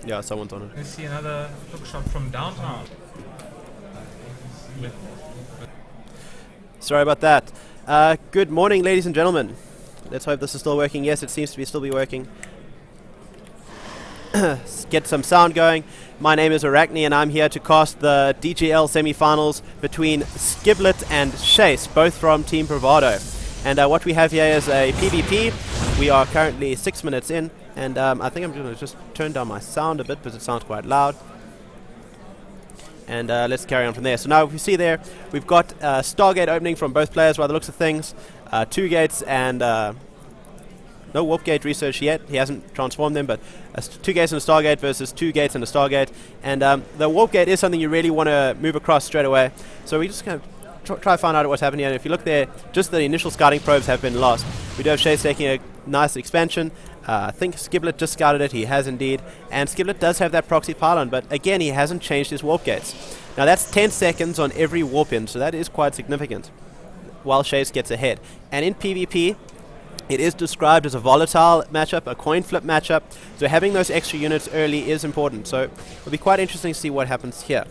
Yeah, someone's on it. We see another hook shot from downtown. Sorry about that. Good morning, ladies and gentlemen. Let's hope this is still working. Yes, it seems to be still be working. Get some sound going. My name is Arachne, and I'm here to cast the DGL semi-finals between Skiblet and Shase, both from Team Bravado. And what we have here is a PvP. We are currently 6 minutes in, and I think I'm going to just turn down my sound a bit because it sounds quite loud. And let's carry on from there. So now if you see there, we've got Stargate opening from both players by the looks of things. 2 gates and no warp gate research yet. He hasn't transformed them, but 2 gates and a Stargate versus 2 gates and a Stargate. And the warp gate is something you really want to move across straight away. So we just kind of try to find out what's happening here. And if you look there, just the initial scouting probes have been lost. We do have Shase taking a nice expansion. I think Skiblet just scouted it. He has indeed. And Skiblet does have that proxy pylon, but again, he hasn't changed his warp gates. Now that's 10 seconds on every warp in, so that is quite significant, while Shase gets ahead. And in PvP, it is described as a volatile matchup, a coin flip matchup, so having those extra units early is important. So it'll be quite interesting to see what happens here.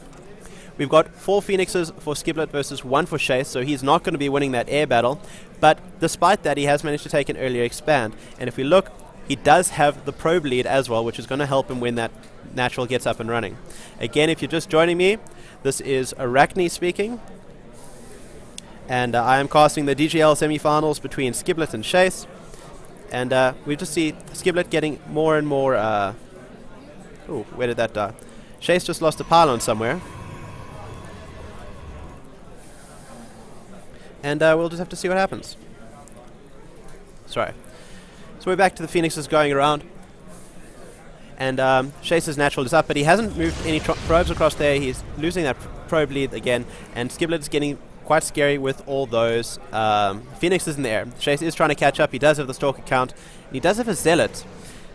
We've got 4 Phoenixes for Skiblet versus 1 for Shase, so he's not going to be winning that air battle. But despite that, he has managed to take an earlier expand. And if we look, he does have the probe lead as well, which is going to help him when that natural gets up and running. Again, if you're just joining me, this is Arachne speaking. And I am casting the DGL semi-finals between Skiblet and Shase. And we just see Skiblet getting more and more... oh, where did that die? Shase just lost a pylon somewhere. And we'll just have to see what happens. Sorry. So we're back to the Phoenixes going around. And Shase's natural is up, but he hasn't moved any probes across there. He's losing that probe lead again. And Skiblet is getting quite scary with all those Phoenixes in the air. Shase is trying to catch up. He does have the Stalker count. And he does have a Zealot.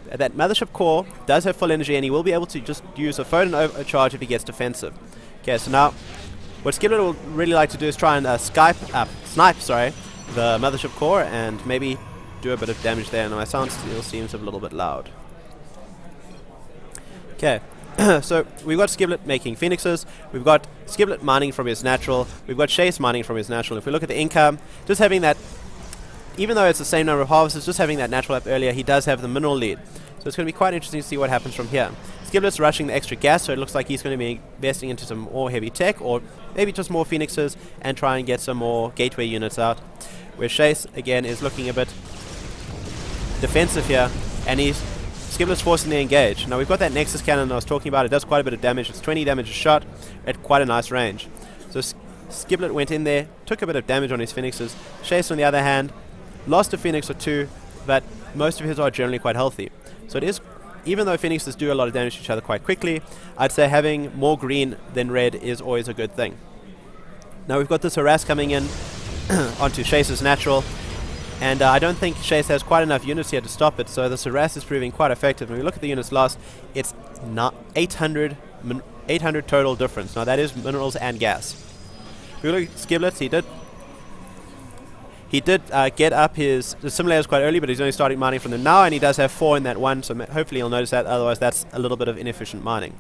That Mothership core does have full energy, and he will be able to just use a Photon overcharge if he gets defensive. Okay, so now what Skiblet will really like to do is try and snipe the Mothership core and maybe do a bit of damage there. Now my sound still seems a little bit loud. Okay, so we've got Skiblet making Phoenixes, we've got Skiblet mining from his natural, we've got Shase mining from his natural. If we look at the income, just having that, even though it's the same number of harvests, just having that natural up earlier, he does have the mineral lead. So it's going to be quite interesting to see what happens from here. Skiblet's rushing the extra gas, so it looks like he's going to be investing into some more heavy tech, or maybe just more Phoenixes, and try and get some more gateway units out. Where Shase, again, is looking a bit defensive here, and Skiblet's forcing the engage. Now we've got that Nexus cannon I was talking about. It does quite a bit of damage. It's 20 damage a shot at quite a nice range. So Skiblet went in there, took a bit of damage on his Phoenixes. Shase, on the other hand, lost a Phoenix or 2, but most of his are generally quite healthy. So it is, even though Phoenixes do a lot of damage to each other quite quickly, I'd say having more green than red is always a good thing. Now we've got this harass coming in onto Shase's natural, and I don't think Shase has quite enough units here to stop it, so this harass is proving quite effective. When we look at the units lost, it's not 800 total difference. Now that is minerals and gas. If we look at Skiblet, he did get up his simulators quite early, but he's only starting mining from them now, and he does have 4 in that one, so hopefully you'll notice that. Otherwise, that's a little bit of inefficient mining.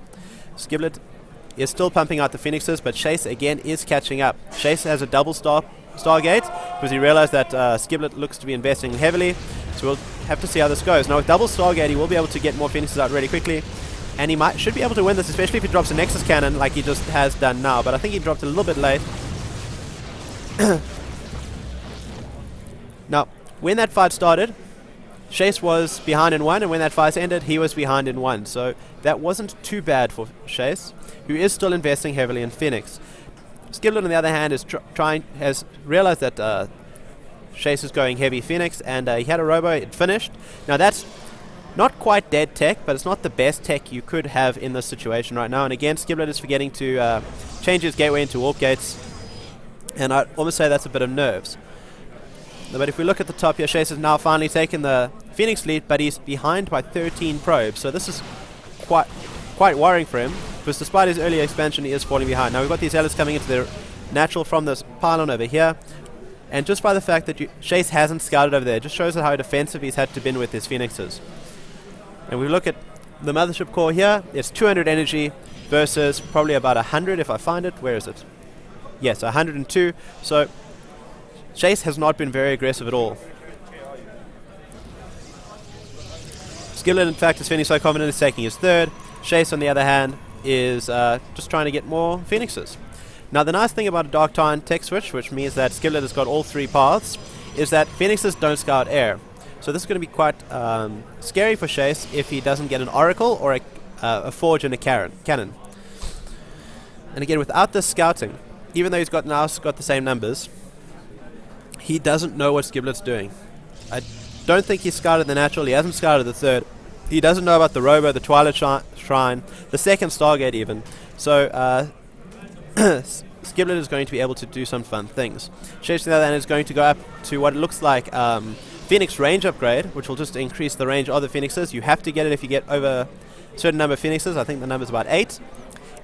Skiblet is still pumping out the Phoenixes, but Shase again is catching up. Shase has a double Stargate because he realized that Skiblet looks to be investing heavily, so we'll have to see how this goes. Now with double Stargate, he will be able to get more Phoenixes out really quickly, and he should be able to win this, especially if he drops a Nexus cannon like he just has done now, but I think he dropped it a little bit late. Now, when that fight started, Shase was behind in 1, and when that fight ended, he was behind in 1. So that wasn't too bad for Shase, who is still investing heavily in Phoenix. Skiblet, on the other hand, has realized that Shase is going heavy Phoenix, and he had a robo, it finished. Now that's not quite dead tech, but it's not the best tech you could have in this situation right now. And again, Skiblet is forgetting to change his gateway into warp gates, and I'd almost say that's a bit of nerves. But if we look at the top here, Shase has now finally taken the Phoenix lead, but he's behind by 13 probes. So this is quite worrying for him, because despite his earlier expansion, he is falling behind. Now we've got these Zealots coming into their natural from this pylon over here, and just by the fact that Shase hasn't scouted over there, just shows how defensive he's had to be with his Phoenixes. And we look at the mothership core here is 200 energy versus probably about 100 if I find it. Where is it? Yes, 102. So Shase has not been very aggressive at all. Skiblet, in fact, is feeling so confident is taking his third. Shase, on the other hand, is just trying to get more Phoenixes. Now, the nice thing about a Dark Time tech switch, which means that Skiblet has got all three paths, is that Phoenixes don't scout air. So this is going to be quite scary for Shase if he doesn't get an Oracle or a Forge and a Cannon. And again, without this scouting, even though he's got the same numbers, he doesn't know what Skiblet's doing. I don't think he's scouted the natural. He hasn't scouted the third. He doesn't know about the Robo, the Twilight Shrine, the second Stargate even. So Skiblet is going to be able to do some fun things. Shase, on the other hand, is going to go up to what it looks like Phoenix range upgrade, which will just increase the range of the Phoenixes. You have to get it if you get over a certain number of Phoenixes. I think the number is about 8.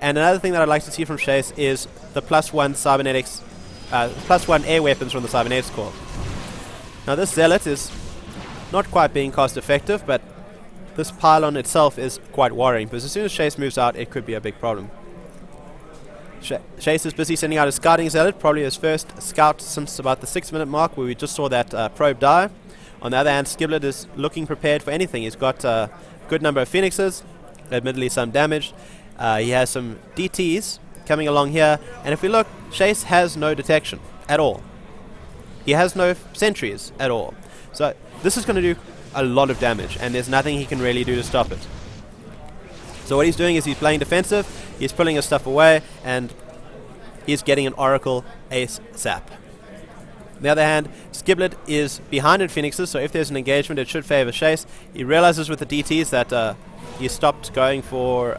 And another thing that I'd like to see from Shase is the +1 cybernetics, +1 air weapons from the cybernetics core. Now this Zealot is not quite being cost effective, but this pylon itself is quite worrying, because as soon as Shase moves out, it could be a big problem. Shase is busy sending out a scouting Zealot, probably his first scout since about the 6-minute mark, where we just saw that probe die. On the other hand, Skiblet is looking prepared for anything. He's got a good number of Phoenixes, admittedly some damage. He has some DTs coming along here, and if we look, Shase has no detection at all. He has no sentries at all. So this is going to do a lot of damage, and there's nothing he can really do to stop it. So what he's doing is he's playing defensive, he's pulling his stuff away, and he's getting an Oracle ASAP. On the other hand, Skiblet is behind in Phoenixes, so if there's an engagement, it should favor Shase. He realizes with the DTs that he stopped going for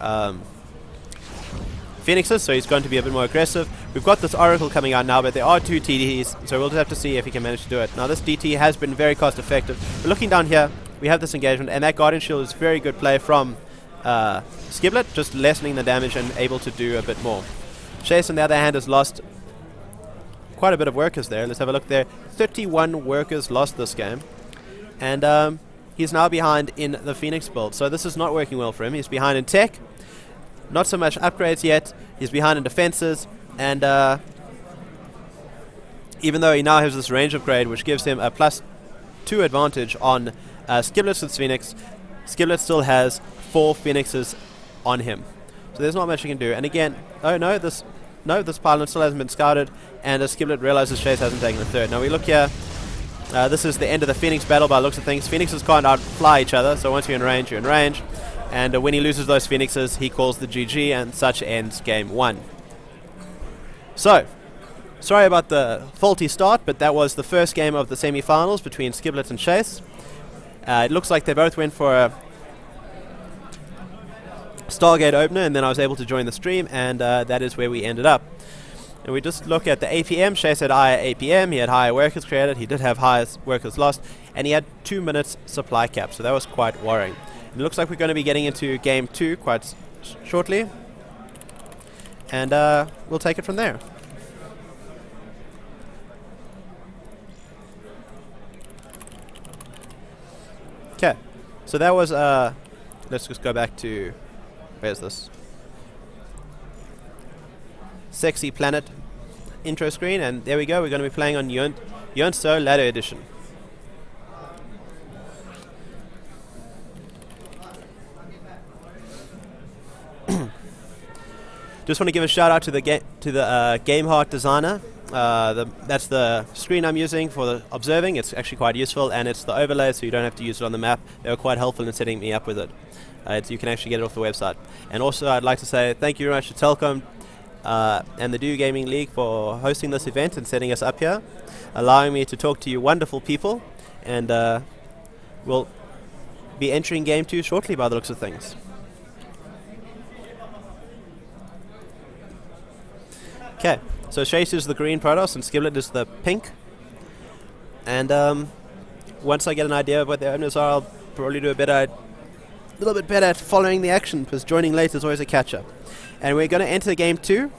Phoenixes, so he's going to be a bit more aggressive. We've got this Oracle coming out now, but there are 2 TDs, so we'll just have to see if he can manage to do it. Now this DT has been very cost effective. But looking down here, we have this engagement, and that Guardian Shield is very good play from Skiblet, just lessening the damage and able to do a bit more. Shase, on the other hand, has lost quite a bit of workers there. Let's have a look there. 31 workers lost this game, and he's now behind in the Phoenix build, so this is not working well for him. He's behind in tech, not so much upgrades yet. He's behind in defenses, and even though he now has this range upgrade, which gives him a +2 advantage on Skiblet's with Phoenix, Skiblet still has 4 Phoenixes on him. So there's not much he can do. And again, this pylon still hasn't been scouted, and Skiblet realizes Shase hasn't taken the third. Now we look here. This is the end of the Phoenix battle by the looks of things. Phoenixes can't outfly each other, so once you're in range, you're in range. And when he loses those Phoenixes, he calls the GG, and such ends game 1. So, sorry about the faulty start, but that was the first game of the semi-finals between Skiblet and Shase. It looks like they both went for a Stargate opener, and then I was able to join the stream, and that is where we ended up. And we just look at the APM. Shase had higher APM, he had higher workers created, he did have higher workers lost, and he had 2 minutes supply cap, so that was quite worrying. It looks like we're going to be getting into game 2 quite shortly, and we'll take it from there. Okay, so that was let's just go back to, where's this? Sexy Planet intro screen, and there we go. We're going to be playing on Yunso Ladder Edition. Just want to give a shout out to the Gameheart designer. That's the screen I'm using for the observing. It's actually quite useful, and it's the overlay, so you don't have to use it on the map. They were quite helpful in setting me up with it. You can actually get it off the website. And also, I'd like to say thank you very much to Telkom and the Do Gaming League for hosting this event and setting us up here, allowing me to talk to you wonderful people, and we'll be entering game 2 shortly by the looks of things. Okay, so Shase is the green Protoss and Skiblet is the pink. And once I get an idea of what their owners are, I'll probably do a little bit better at following the action, because joining late is always a catch-up. And we're going to enter game 2,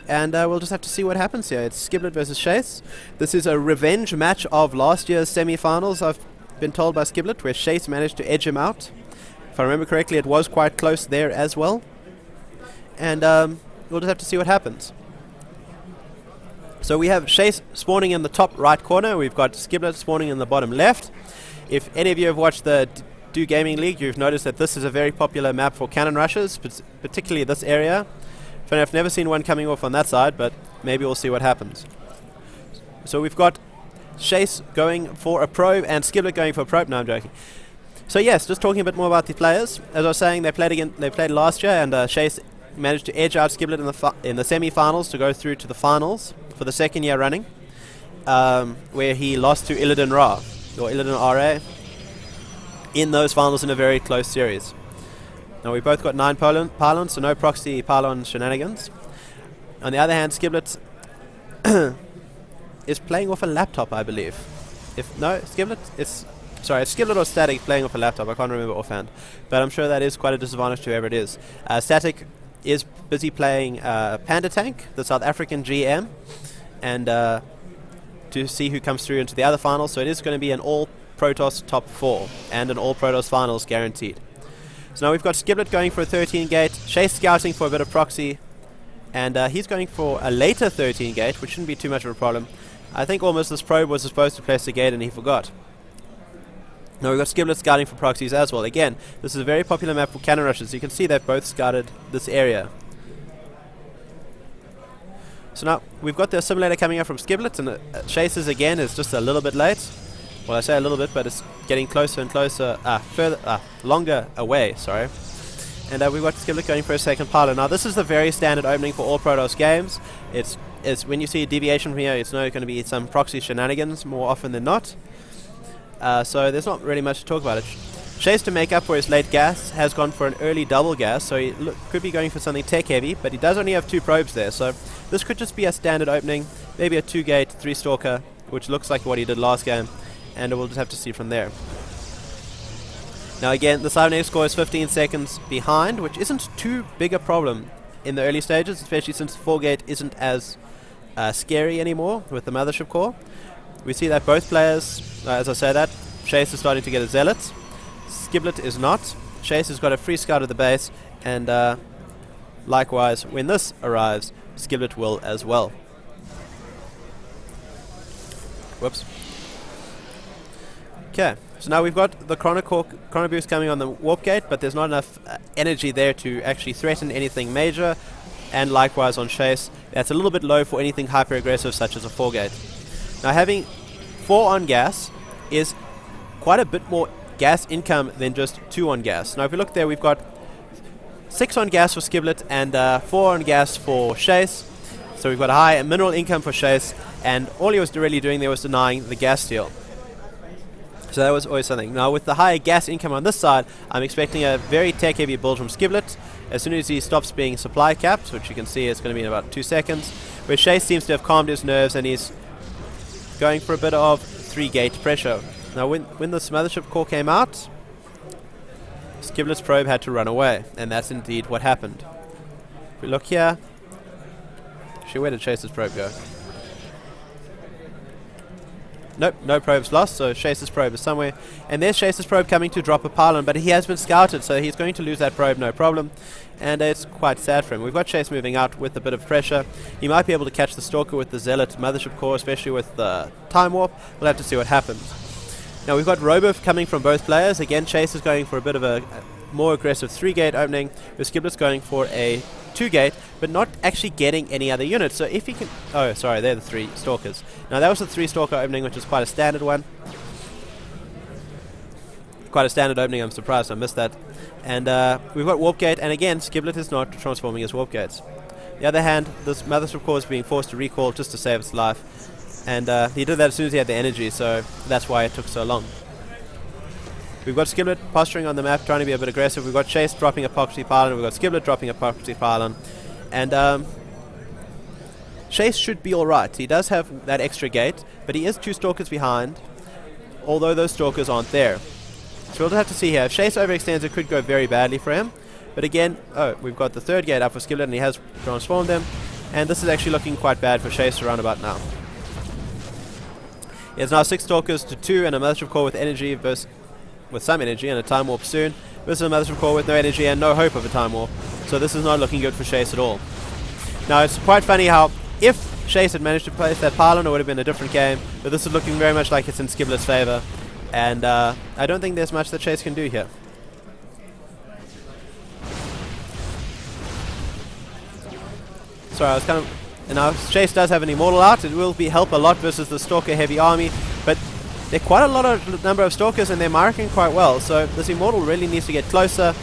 and we'll just have to see what happens here. It's Skiblet versus Shase. This is a revenge match of last year's semi-finals, I've been told by Skiblet, where Shase managed to edge him out. If I remember correctly, it was quite close there as well. And we'll just have to see what happens. So we have Shase spawning in the top right corner. We've got Skiblet spawning in the bottom left. If any of you have watched the Do Gaming League, you've noticed that this is a very popular map for cannon rushes, particularly this area. I've never seen one coming off on that side, but maybe we'll see what happens. So we've got Shase going for a probe and Skiblet going for a probe. No, I'm joking. So yes, just talking a bit more about the players. As I was saying, they played last year, and Shase managed to edge out Skiblet in the semi-finals to go through to the finals for the second year running, where he lost to Illidan Ra, or Illidan RA, in those finals in a very close series. Now we both got 9 pylons, so no proxy pylon shenanigans. On the other hand, Skiblet is playing off a laptop, I believe. Skiblet? It's Skiblet or Static playing off a laptop. I can't remember offhand, but I'm sure that is quite a disadvantage to whoever it is. Static is busy playing Panda Tank, the South African GM, and to see who comes through into the other finals. So it is going to be an all Protoss top 4 and an all Protoss finals guaranteed. So now we've got Skiblet going for a 13 gate, Shase scouting for a bit of proxy, and he's going for a later 13 gate, which shouldn't be too much of a problem. I think almost this probe was supposed to place the gate and he forgot. Now we've got Skiblet scouting for proxies as well. Again, this is a very popular map for cannon rushes. You can see they've both scouted this area. So now we've got the assimilator coming up from Skiblet, and Shase's again is just a little bit late. Well, I say a little bit, but it's getting closer and closer, longer away, sorry. And we've got Skiblet going for a second pylon. Now this is the very standard opening for all Protoss games. It's when you see a deviation from here, it's going to be some proxy shenanigans more often than not. So there's not really much to talk about it. Shase, to make up for his late gas, has gone for an early double gas, so he could be going for something tech heavy, but he does only have 2 probes there, so this could just be a standard opening, maybe a 2-gate, 3-stalker, which looks like what he did last game, and we'll just have to see from there. Now again, the Cybernetic score is 15 seconds behind, which isn't too big a problem in the early stages, especially since 4-gate isn't as scary anymore with the Mothership core. We see that both players, as I say that, Shase is starting to get a Zealot. Skiblet is not. Shase has got a free scout at the base, and likewise, when this arrives, Skiblet will as well. Whoops. Okay, so now we've got the Chrono Boost coming on the Warp Gate, but there's not enough energy there to actually threaten anything major, and likewise on Shase, that's a little bit low for anything hyper-aggressive such as a 4-gate. Now having 4 on gas is quite a bit more gas income than just 2 on gas. Now if we look there, we've got 6 on gas for Skiblet and 4 on gas for Shase. So we've got a high mineral income for Shase, and all he was really doing there was denying the gas steal. So that was always something. Now with the higher gas income on this side, I'm expecting a very tech-heavy build from Skiblet. As soon as he stops being supply capped, which you can see is going to be in about 2 seconds, where Shase seems to have calmed his nerves and he's going for a bit of 3-gate pressure. Now when this Mothership core came out, Skiblet's probe had to run away, and that's indeed what happened. If we look here, where did Shase's probe go? Nope, no probes lost, so Shase's probe is somewhere. And there's Shase's probe coming to drop a pylon, but he has been scouted, so he's going to lose that probe, no problem. And it's quite sad for him. We've got Shase moving out with a bit of pressure. He might be able to catch the Stalker with the Zealot Mothership core, especially with the Time Warp. We'll have to see what happens. Now we've got Robuff coming from both players. Again, Shase is going for a bit of a more aggressive 3-gate opening, with Skiblet's going for a 2-gate, but not actually getting any other units. So if he can... Oh, sorry, they're the 3 Stalkers. Now that was the 3-Stalker opening, which is quite a standard one. Quite a standard opening, I'm surprised I missed that. And we've got Warp Gate, and again, Skiblet is not transforming his Warp Gates. On the other hand, this Mothership core is being forced to recall just to save its life. And he did that as soon as he had the energy, so that's why it took so long. We've got Skiblet posturing on the map, trying to be a bit aggressive. We've got Shase dropping a proxy pylon. We've got Skiblet dropping a proxy pylon. And Shase should be alright. He does have that extra gate, but he is 2 Stalkers behind, although those Stalkers aren't there. So we'll have to see here. If Shase overextends, it could go very badly for him. But again, we've got the 3rd gate up for Skiblet, and he has transformed them. And this is actually looking quite bad for Shase around about now. He has now 6 Stalkers to 2, and a Mothership core with energy versus... with some energy and a Time Warp soon. versus a Mothership Core with no energy and no hope of a Time Warp. So this is not looking good for Shase at all. Now it's quite funny how if Shase had managed to place that pylon, it would have been a different game, but this is looking very much like it's in Skiblet's favor, and I don't think there's much that Shase can do here. Sorry, I was kind of... And now Shase does have an Immortal out. It will help a lot versus the Stalker heavy army, but there are quite a lot of number of Stalkers and they're marking quite well, so this Immortal really needs to get closer,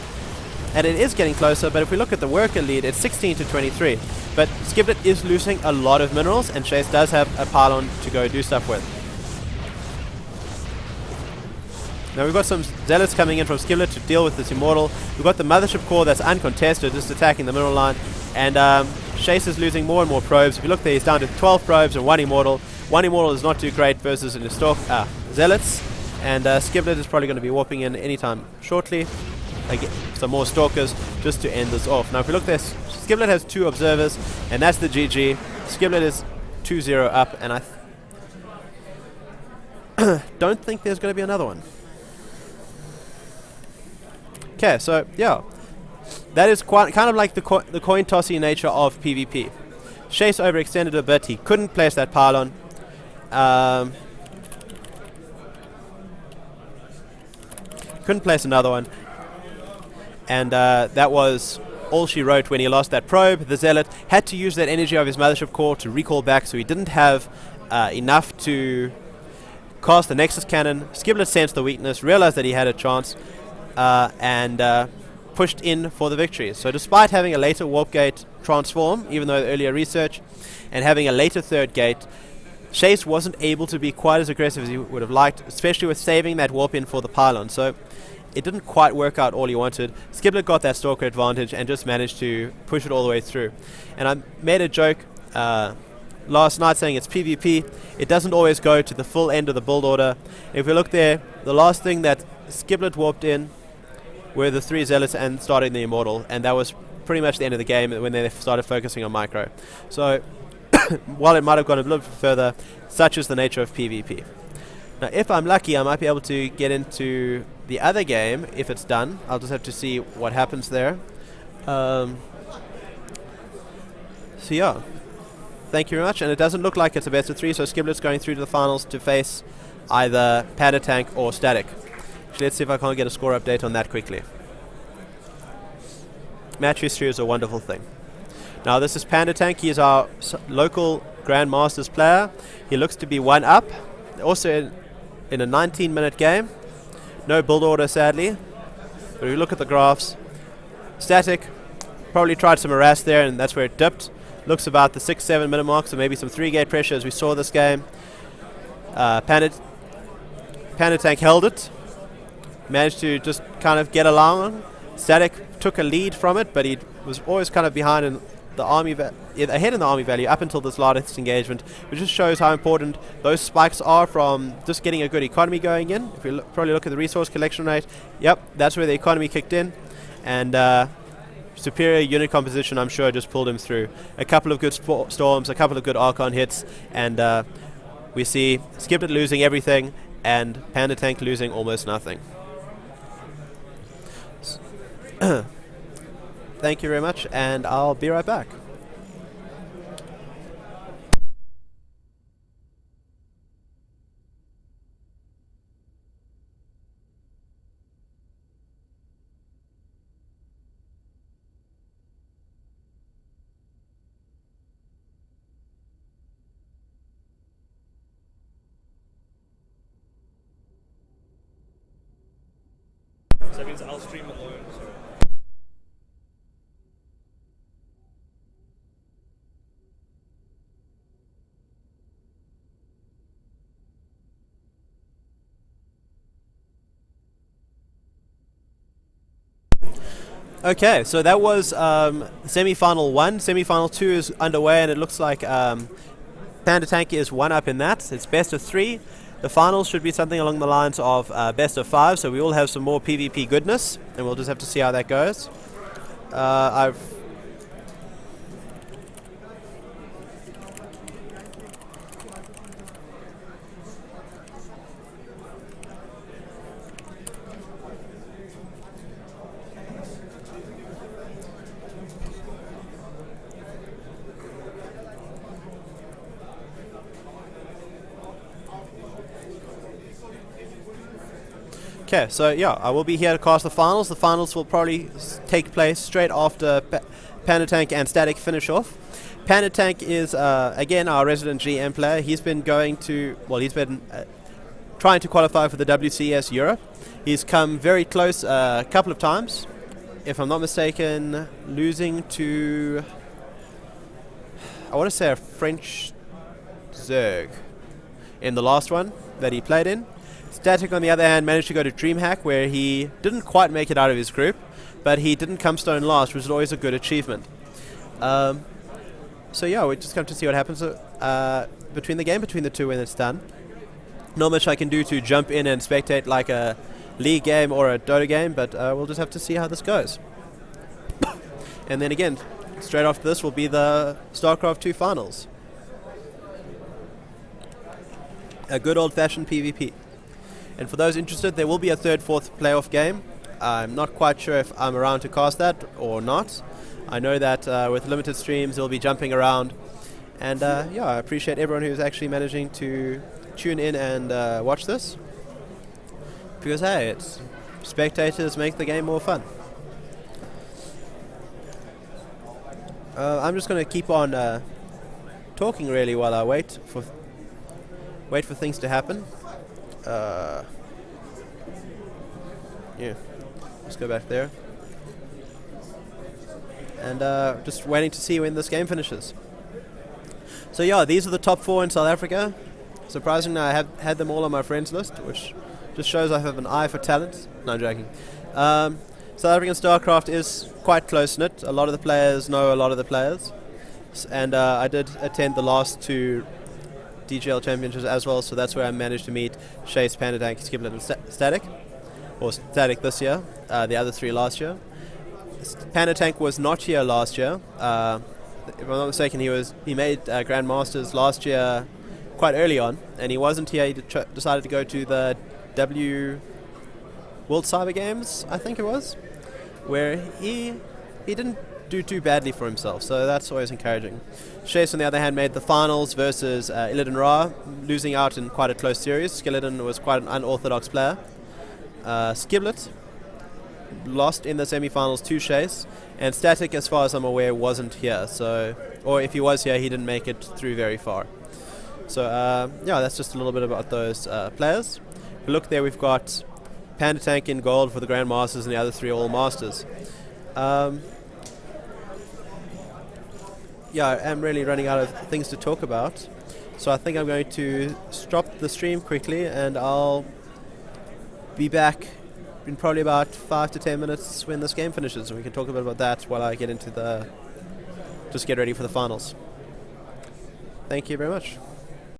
and it is getting closer, but if we look at the worker lead, it's 16 to 23. But Skiblet is losing a lot of minerals, and Shase does have a pylon to go do stuff with. Now we've got some Zealots coming in from Skiblet to deal with this Immortal. We've got the Mothership Core that's uncontested, just attacking the mineral line, and Shase is losing more and more probes. If you look there, he's down to 12 probes and 1 Immortal. 1 Immortal is not too great versus an Zealots, and Skiblet is probably going to be warping in anytime shortly. Again, some more Stalkers just to end this off. Now if you look there, Skiblet has 2 Observers, and that's the GG. Skiblet is 2-0 up, and I don't think there's going to be another one. Okay, so yeah, that is quite kind of like the coin tossy nature of PvP. Shase overextended a bit. He couldn't place that pylon. Couldn't place another one. And that was all she wrote when he lost that probe. The Zealot had to use that energy of his Mothership Core to recall back, so he didn't have enough to cast the Nexus Cannon. Skiblet sensed the weakness, realized that he had a chance, and pushed in for the victory. So despite having a later warp gate transform, even though the earlier research, and having a later third gate, Shase wasn't able to be quite as aggressive as he would have liked, especially with saving that warp in for the pylon. So it didn't quite work out all he wanted. Skiblet got that Stalker advantage and just managed to push it all the way through. And I made a joke last night saying it's PvP. It doesn't always go to the full end of the build order. If we look there, the last thing that Skiblet warped in were the 3 Zealots and starting the Immortal, and that was pretty much the end of the game when they started focusing on micro. So while it might have gone a little further, such is the nature of PvP. Now if I'm lucky, I might be able to get into the other game if it's done. I'll just have to see what happens there. So yeah, thank you very much. And it doesn't look like it's a best of 3, so Skiblet's going through to the finals to face either Panda Tank or Static. Actually, let's see if I can't get a score update on that quickly. Match history is a wonderful thing. Now this is Panda Tank. He is our local Grandmasters player. He looks to be 1 up. Also in a 19-minute game. No build order, sadly. But if you look at the graphs, Static probably tried some harass there, and that's where it dipped. Looks about the 6-7 minute mark, so maybe some 3-gate pressure as we saw this game. Panda Tank held it. Managed to just kind of get along. Static took a lead from it, but he was always kind of behind in the army, ahead in the army value up until this last engagement, which just shows how important those spikes are from just getting a good economy going in. If we probably look at the resource collection rate, yep, that's where the economy kicked in, and superior unit composition, I'm sure, just pulled him through. A couple of good storms, a couple of good Archon hits, and we see Skiblet losing everything and Panda Tank losing almost nothing. Thank you very much, and I'll be right back. So that means I'll stream alone. Okay, so that was semi-final 1. Semi-final 2 is underway, and it looks like Panda Tank is 1 up in that. It's best of 3. The finals should be something along the lines of best of 5, so we will have some more PvP goodness, and we'll just have to see how that goes. Okay, so yeah, I will be here to cast the finals. The finals will probably take place straight after Panda Tank and Static finish off. Panda Tank is again our resident GM player. He's been trying to qualify for the WCS Europe. He's come very close a couple of times, if I'm not mistaken, losing to, I want to say, a French Zerg in the last one that he played in. Static, on the other hand, managed to go to DreamHack, where he didn't quite make it out of his group, but he didn't come stone last, which is always a good achievement. So yeah, we're just going to see what happens between the two when it's done. Not much I can do to jump in and spectate like a League game or a Dota game, but we'll just have to see how this goes. And then again, straight after this will be the Starcraft 2 finals. A good old-fashioned PvP. And for those interested, there will be a third, fourth playoff game. I'm not quite sure if I'm around to cast that or not. I know that with limited streams, they'll be jumping around. And yeah, I appreciate everyone who's actually managing to tune in and watch this. Because hey, spectators make the game more fun. I'm just going to keep on talking really while I wait for things to happen. Yeah, let's go back there. And just waiting to see when this game finishes. So yeah, these are the top 4 in South Africa. Surprisingly, I have had them all on my friends list, which just shows I have an eye for talent. No, I'm joking. South African StarCraft is quite close-knit. A lot of the players know a lot of the players. And I did attend the last 2 DGL championships as well, so that's where I managed to meet Shase, Panda Tank, Skiblet and Static. Or Static this year, the other 3 last year. Panda Tank was not here last year. If I'm not mistaken, he made Grandmasters last year quite early on, and he wasn't here. He decided to go to the World Cyber Games, I think it was, where he didn't do too badly for himself, so that's always encouraging. Shase, on the other hand, made the finals versus Illidan Ra, losing out in quite a close series. Skeleton was quite an unorthodox player. Skiblet lost in the semi-finals to Shase, and Static, as far as I'm aware, wasn't here. So, or if he was here, he didn't make it through very far. So yeah, that's just a little bit about those players. If you look there, we've got Panda Tank in gold for the Grand Masters, and the other 3 all Masters. Yeah, I am really running out of things to talk about, so I think I'm going to stop the stream quickly, and I'll be back in probably about 5 to 10 minutes when this game finishes, and we can talk a bit about that while I get into just get ready for the finals. Thank you very much.